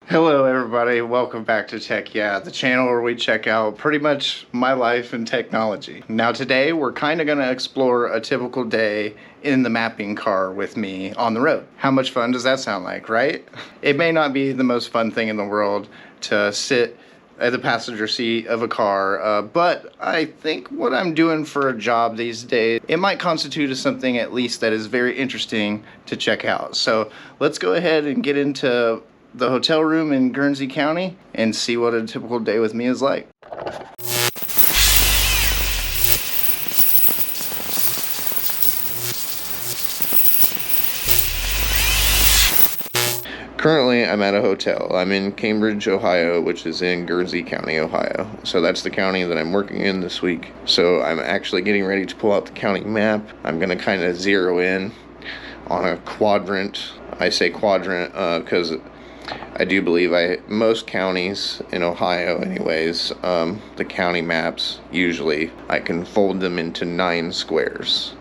Hello everybody, welcome back to Tech Yeah, the channel where we check out pretty much my life in technology. Now today we're kind of going to explore a typical day in the mapping car with me on the road. How much fun does that sound like, right? It may not be the most fun thing in the world to sit at the passenger seat of a car, but I think what I'm doing for a job these days, it might constitute as something at least that is very interesting to check out. So let's go ahead and get into the hotel room in Guernsey County and see what a typical day with me is like. Currently, I'm at a hotel. I'm in Cambridge, Ohio, which is in Guernsey County, Ohio. So that's the county that I'm working in this week. So I'm actually getting ready to pull out the county map. I'm going to kind of zero in on a quadrant. I say quadrant because I do believe most counties in Ohio anyways, the county maps, usually I can fold them into 9 squares.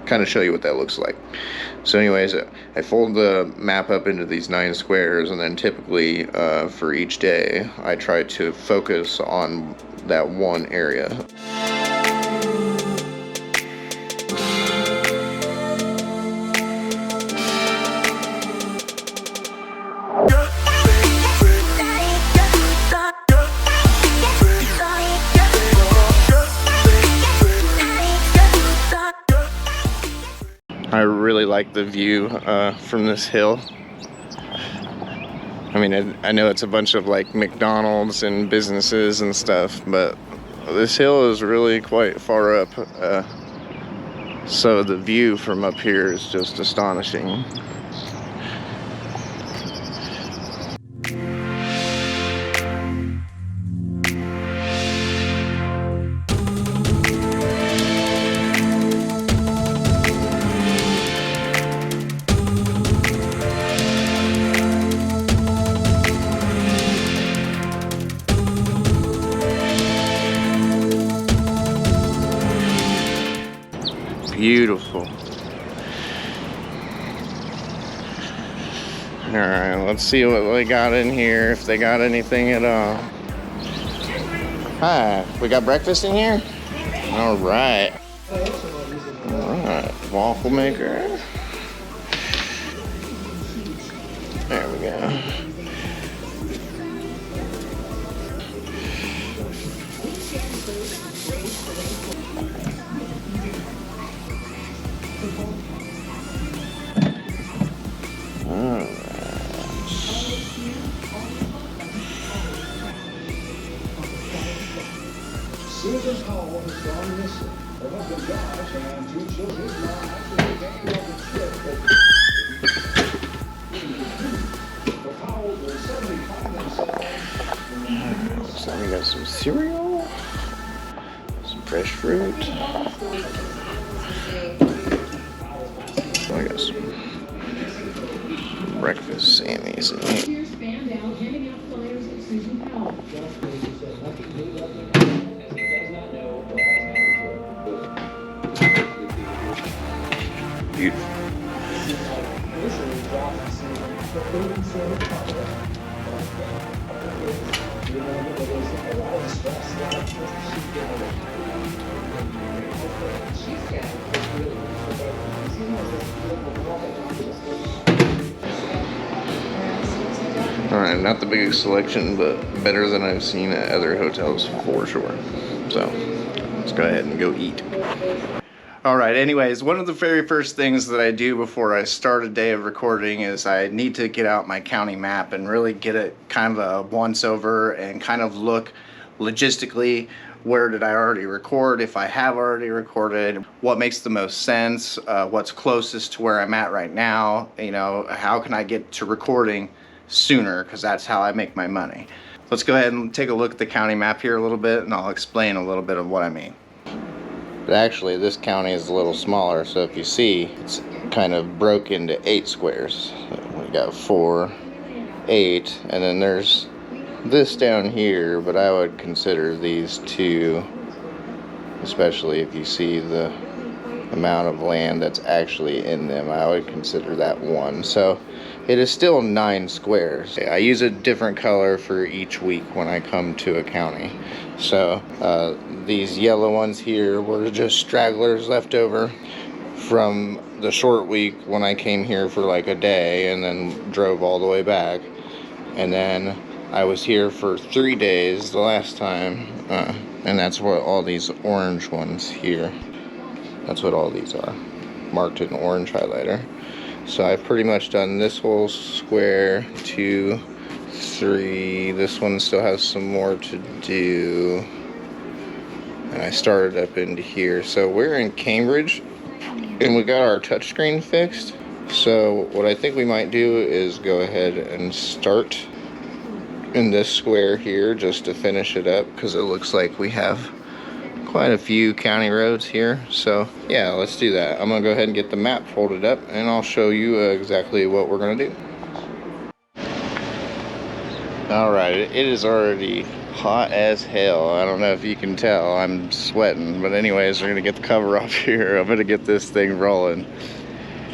Kind of show you what that looks like. So anyways, I fold the map up into these 9 squares, and then typically for each day I try to focus on that one area. I really like the view from this hill. I mean, I know it's a bunch of like McDonald's and businesses and stuff, but this hill is really quite far up. So the view from up here is just astonishing. Beautiful. Alright, let's see what they got in here, if they got anything at all. Hi, we got breakfast in here? Alright. Alright, waffle maker. There we go. Susan Powell has gone missing. Her husband Josh and 2 children now actually came on the trip. The Powells will suddenly find themselves. So we got some cereal, some fresh fruit. I got some breakfast Sammys in here. Beautiful. Alright, not the biggest selection, but better than I've seen at other hotels for sure. So, let's go ahead and go eat. Alright, anyways, one of the very first things that I do before I start a day of recording is I need to get out my county map and really get it kind of a once over and kind of look logistically, where did I already record, if I have already recorded, what makes the most sense, what's closest to where I'm at right now, you know, how can I get to recording sooner, because that's how I make my money. Let's go ahead and take a look at the county map here a little bit, and I'll explain a little bit of what I mean. But actually, this county is a little smaller, so if you see, it's kind of broke into 8 squares. We got 4, 8, and then there's this down here, but I would consider these 2, especially if you see the amount of land that's actually in them, I would consider that 1. So it is still 9 squares. I use a different color for each week when I come to a county. So these yellow ones here were just stragglers left over from the short week when I came here for like a day and then drove all the way back. And then I was here for 3 days the last time, and that's what all these orange ones here, that's what all these are, marked in orange highlighter. So I've pretty much done this whole square, 2, 3, this one still has some more to do, and I started up into here. So we're in Cambridge, and we got our touchscreen fixed. So what I think we might do is go ahead and start in this square here just to finish it up, because it looks like we have quite a few county roads here. So yeah, let's do that. I'm gonna go ahead and get the map folded up and I'll show you exactly what we're gonna do. All right, it is already hot as hell. I don't know if you can tell, I'm sweating, but anyways, we're gonna get the cover off here. I'm gonna get this thing rolling,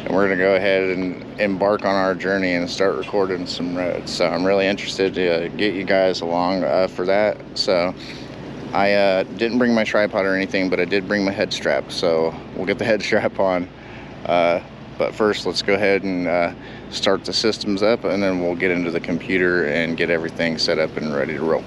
and we're gonna go ahead and embark on our journey and start recording some roads. So I'm really interested to get you guys along for that. So I didn't bring my tripod or anything, but I did bring my head strap, so we'll get the head strap on. But first, let's go ahead and start the systems up, and then we'll get into the computer and get everything set up and ready to roll.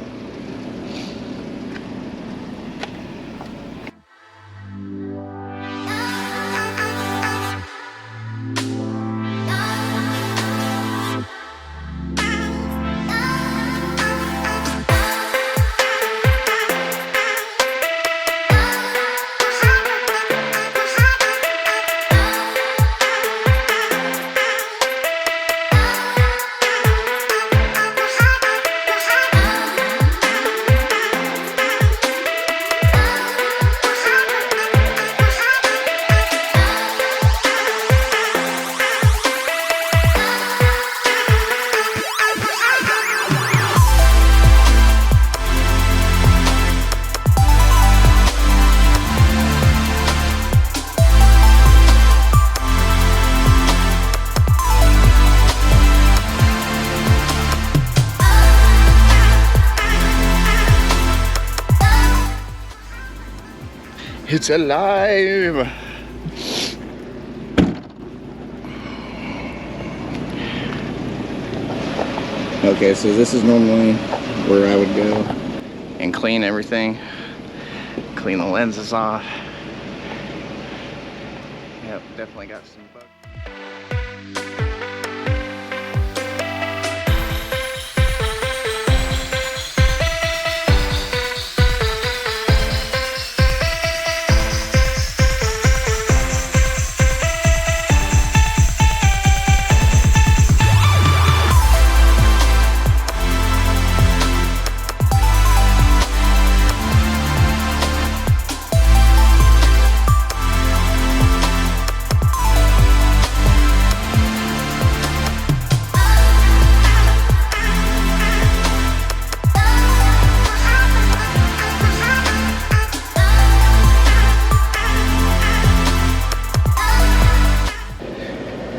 It's alive! Okay, so this is normally where I would go and clean everything, clean the lenses off. Yep, definitely got some bugs.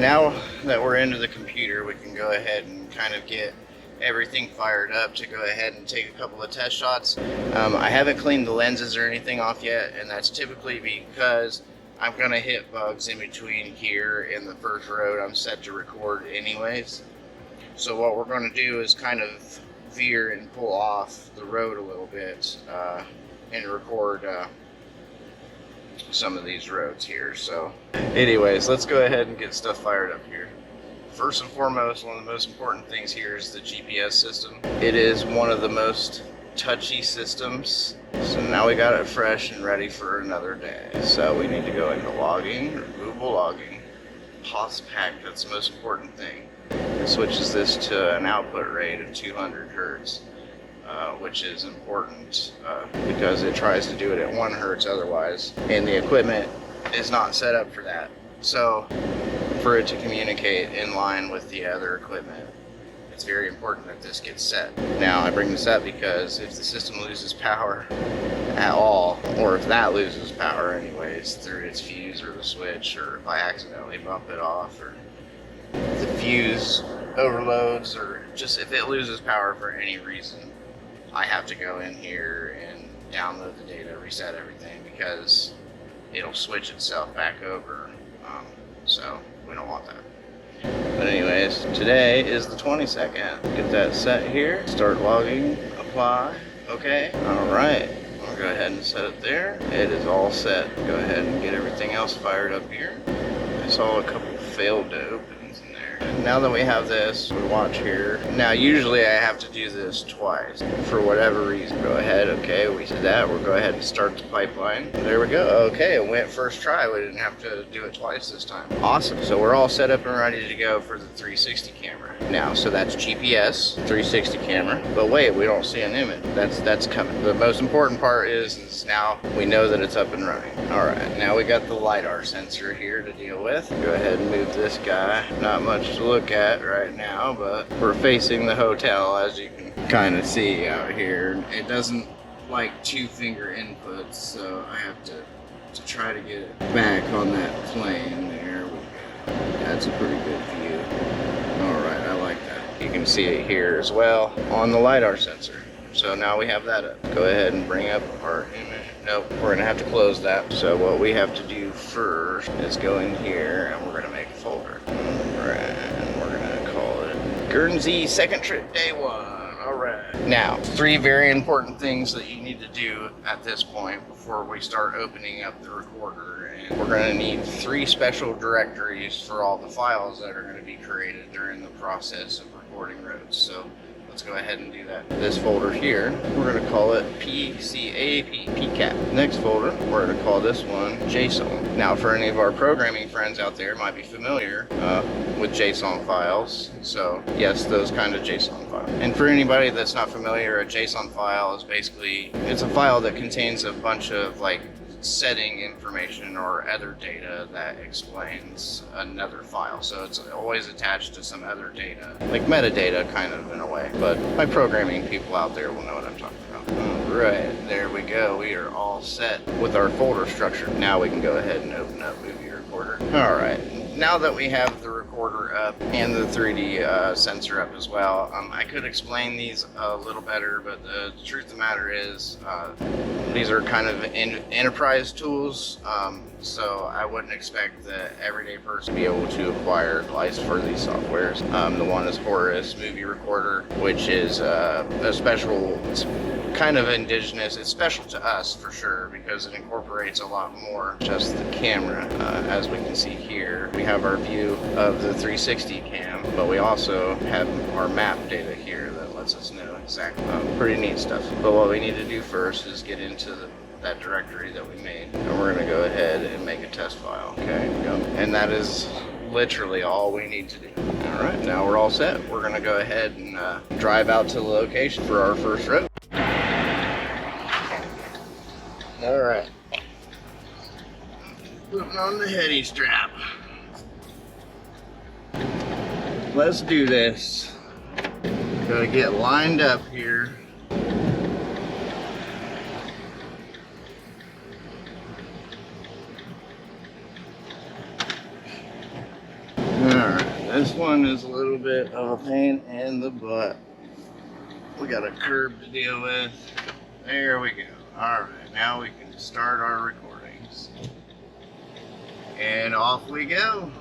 Now that we're into the computer, we can go ahead and kind of get everything fired up to go ahead and take a couple of test shots. I haven't cleaned the lenses or anything off yet, and that's typically because I'm going to hit bugs in between here and the first road I'm set to record anyways. So what we're going to do is kind of veer and pull off the road a little bit and record some of these roads here. So anyways, let's go ahead and get stuff fired up here. First and foremost, one of the most important things here is the GPS system. It is one of the most touchy systems. So now we got it fresh and ready for another day. So we need to go into logging, removable logging, pause pack, that's the most important thing. It switches this to an output rate of 200 hertz. Which is important because it tries to do it at 1 hertz otherwise, and the equipment is not set up for that. So for it to communicate in line with the other equipment, it's very important that this gets set. Now I bring this up because if the system loses power at all, or if that loses power anyways through its fuse or the switch, or if I accidentally bump it off, or the fuse overloads, or just if it loses power for any reason, I have to go in here and download the data, reset everything, because it'll switch itself back over. So we don't want that. But anyways, today is the 22nd. Get that set here. Start logging. Apply. Okay. All right. I'll go ahead and set it there. It is all set. Go ahead and get everything else fired up here. I saw a couple failed openings in there. Now that we have this, we watch here. Now usually I have to do this twice for whatever reason. Go ahead. Okay, we did that. We'll go ahead and start the pipeline. There we go. Okay, it went first try. We didn't have to do it twice this time. Awesome. So we're all set up and ready to go for the 360 camera. Now, so that's GPS, 360 camera. But wait, we don't see an image. That's coming. The most important part is now we know that it's up and running. All right, now we got the LiDAR sensor here to deal with. Go ahead and move this guy. Not much to look at right now, but we're facing the hotel, as you can kind of see out here. It doesn't like 2-finger inputs, so I have to try to get it back on that plane there. That's a pretty good view. All right, I like that. You can see it here as well on the LiDAR sensor. So now we have that up. Go ahead and bring up our image. Nope, we're gonna have to close that. So what we have to do first is go in here and we're gonna make a folder. All right, and we're gonna call it Guernsey Second Trip Day 1. All right. Now, 3 very important things that you need to do at this point before we start opening up the recorder. And we're going to need 3 special directories for all the files that are going to be created during the process of recording roads. So let's go ahead and do that. This folder here, we're going to call it PCAP. Next folder, we're going to call this one JSON. Now, for any of our programming friends out there might be familiar with JSON files. So yes, those kind of JSON files. And for anybody that's not familiar, a JSON file is basically, it's a file that contains a bunch of like setting information or other data that explains another file. So it's always attached to some other data, like metadata kind of in a way. But my programming people out there will know what I'm talking about. All right, there we go. We are all set with our folder structure. Now we can go ahead and open up Movie Recorder. All right, now that we have the recorder up and the 3D sensor up as well, I could explain these a little better, but the truth of the matter is these are kind of enterprise tools, so I wouldn't expect the everyday person to be able to acquire license for these softwares. The one is Horus Movie Recorder, which is a special, it's kind of indigenous. It's special to us for sure because it incorporates a lot more just the camera. As we can see here, we have our view of the 360 cam, but we also have our map data here that lets us know exactly. Pretty neat stuff. But what we need to do first is get into that directory that we made, and we're going to go ahead and make a test file. Okay, go. And that is literally all we need to do. All right, now we're all set. We're going to go ahead and drive out to the location for our first road. All right, putting on the heady strap. Let's do this. Gotta get lined up here. Alright, this one is a little bit of a pain in the butt. We got a curb to deal with. There we go. Alright, now we can start our recordings. And off we go.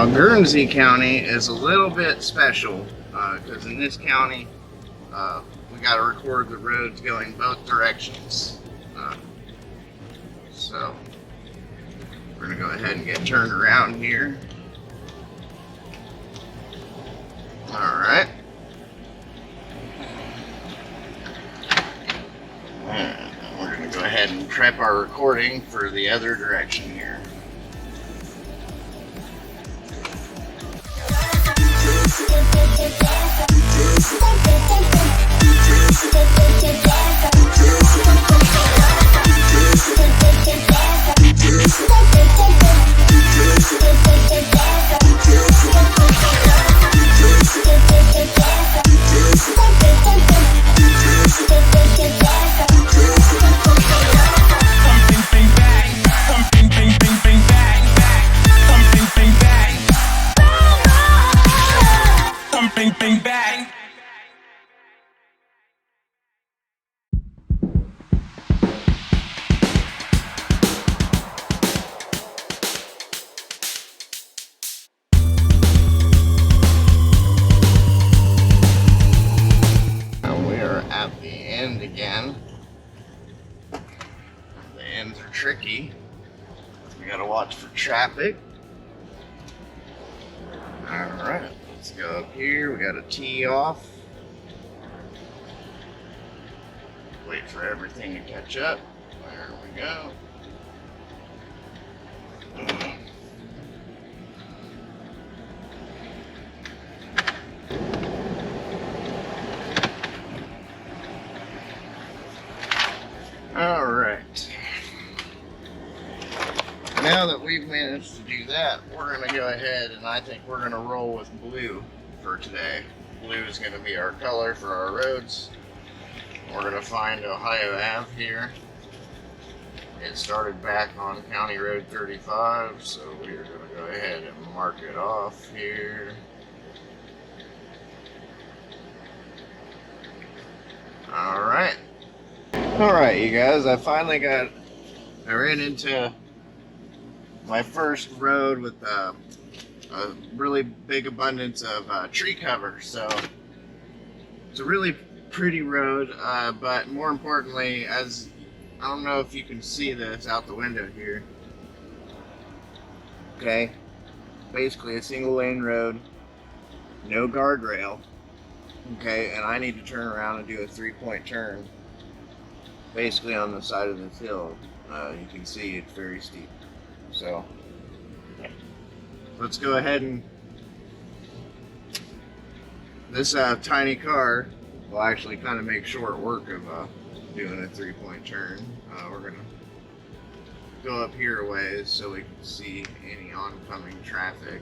Now, Guernsey County is a little bit special because in this county, we got to record the roads going both directions. So, we're going to go ahead and get turned around here. Alright. We're going to go ahead and prep our recording for the other direction here. Again, the ends are tricky. We gotta watch for traffic. Alright, let's go up here. We gotta tee off. Wait for everything to catch up. There we go. Alright. Now that we've managed to do that, we're going to go ahead and I think we're going to roll with blue for today. Blue is going to be our color for our roads. We're going to find Ohio Ave here. It started back on County Road 35, so we're going to go ahead and mark it off here. Alright. Alright, you guys, I ran into my first road with a really big abundance of tree cover. So it's a really pretty road, but more importantly, as I don't know if you can see this out the window here. Okay, basically a single lane road, no guardrail. Okay, and I need to turn around and do a 3-point turn. Basically on the side of this hill. You can see it's very steep. So let's go ahead and this tiny car will actually kind of make short work of doing a 3-point turn. We're gonna go up here a ways so we can see any oncoming traffic.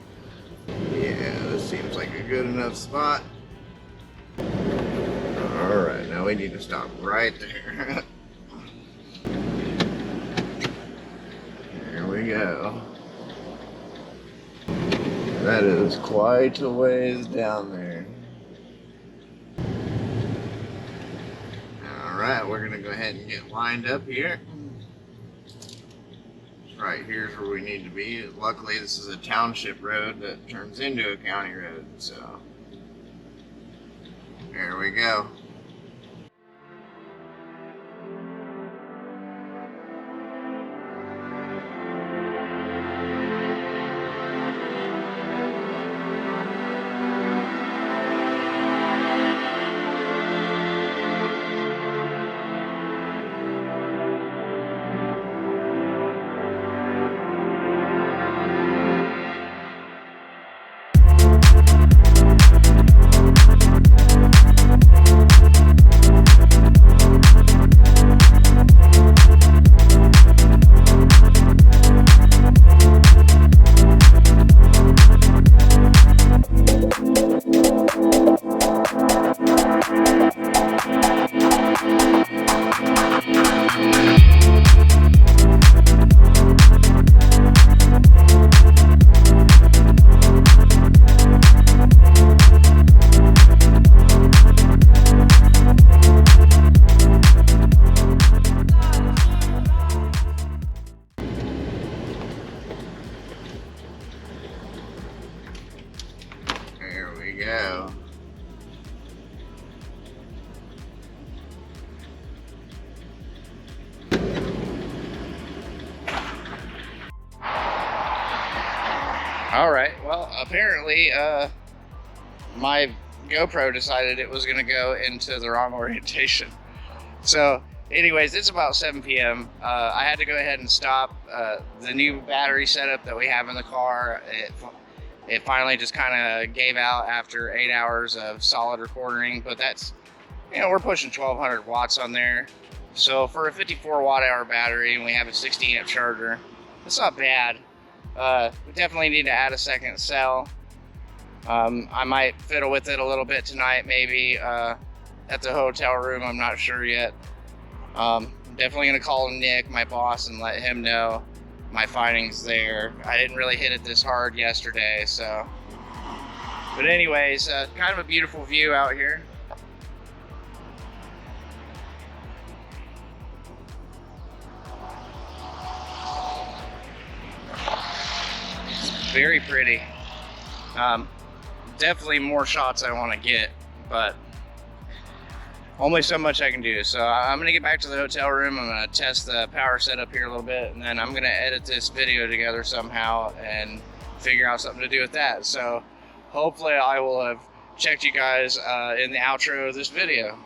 Yeah, this seems like a good enough spot. Alright, now we need to stop right there. Here we go. That is quite a ways down there. Alright, we're going to go ahead and get lined up here. Right here's where we need to be. Luckily, this is a township road that turns into a county road, so here we go. go. All right, well, apparently my GoPro decided it was gonna go into the wrong orientation. So anyways, it's about 7 p.m. I had to go ahead and stop. The new battery setup that we have in the car, it finally just kind of gave out after 8 hours of solid recording, but that's, you know, we're pushing 1200 watts on there. So for a 54 watt hour battery, and we have a 60 amp charger, it's not bad. We definitely need to add a second cell. I might fiddle with it a little bit tonight, maybe at the hotel room. I'm not sure yet. I'm definitely gonna call Nick, my boss, and let him know my findings there. I didn't really hit it this hard yesterday, so. But anyways, kind of a beautiful view out here. Very pretty. Definitely more shots I want to get, but only so much I can do. So I'm gonna get back to the hotel room. I'm gonna test the power setup here a little bit, and then I'm gonna edit this video together somehow and figure out something to do with that. So hopefully I will have checked you guys in the outro of this video.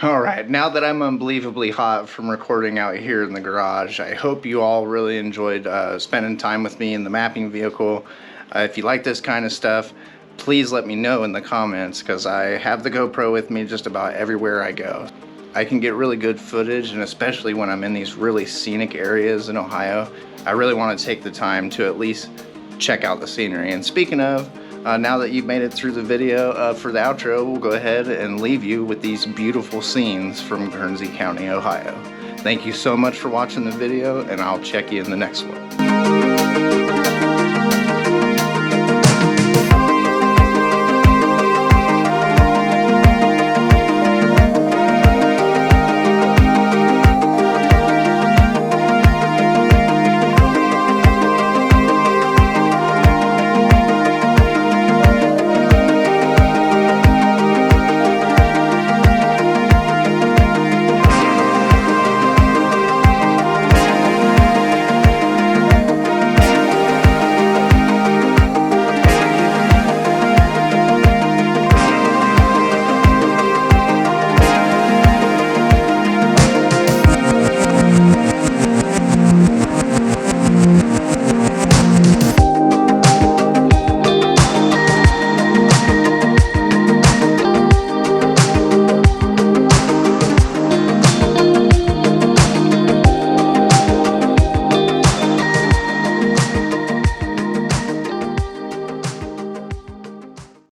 Alright, now that I'm unbelievably hot from recording out here in the garage, I hope you all really enjoyed spending time with me in the mapping vehicle. If you like this kind of stuff, please let me know in the comments, because I have the GoPro with me just about everywhere I go. I can get really good footage, and especially when I'm in these really scenic areas in Ohio, I really want to take the time to at least check out the scenery. And speaking of, now that you've made it through the video, for the outro, we'll go ahead and leave you with these beautiful scenes from Guernsey County, Ohio. Thank you so much for watching the video, and I'll check you in the next one.